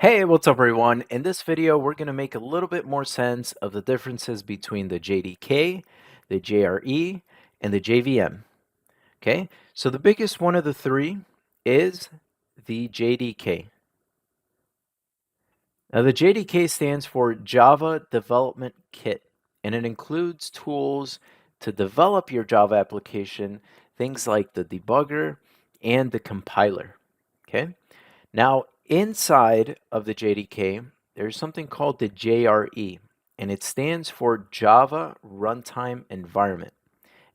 Hey, what's up everyone? In this video, we're going to make a little bit more sense of the differences between the JDK, the JRE, and the JVM. Okay, so the biggest one of the three is the JDK. Now the JDK stands for Java Development Kit, and it includes tools to develop your Java application, things like the debugger and the compiler. Okay. Now, inside of the JDK, there's something called the JRE, and it stands for Java Runtime Environment.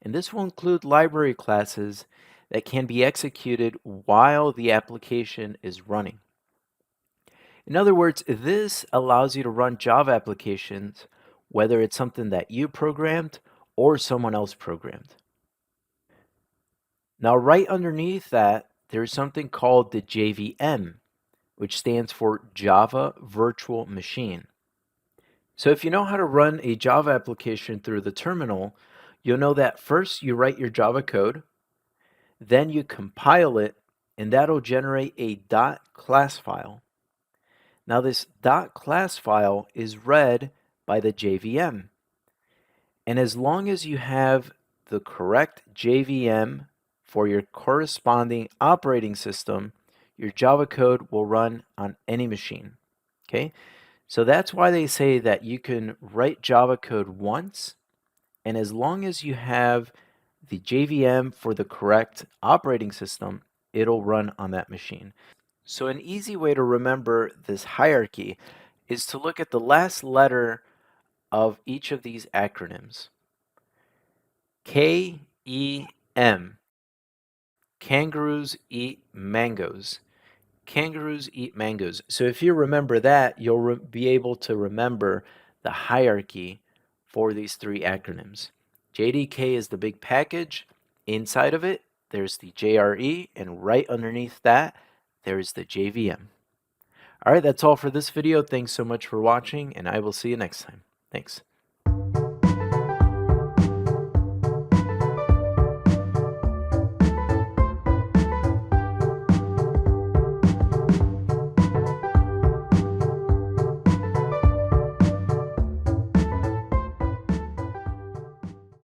And this will include library classes that can be executed while the application is running. In other words, this allows you to run Java applications, whether it's something that you programmed or someone else programmed. Now, right underneath that, there's something called the JVM, which stands for Java Virtual Machine. So if you know how to run a Java application through the terminal, you'll know that first you write your Java code, then you compile it, and that'll generate a .class file. Now this .class file is read by the JVM. And as long as you have the correct JVM for your corresponding operating system, your Java code will run on any machine. Okay, so that's why they say that you can write Java code once, and as long as you have the JVM for the correct operating system, it'll run on that machine. So an easy way to remember this hierarchy is to look at the last letter of each of these acronyms. K-E-M. Kangaroos eat mangoes. Kangaroos eat mangoes. So if you remember that, you'll be able to remember the hierarchy for these three acronyms. JDK is the big package. Inside of it, there's the JRE, and right underneath that, there's the JVM. All right, that's all for this video. Thanks so much for watching, and I will see you next time. Thanks.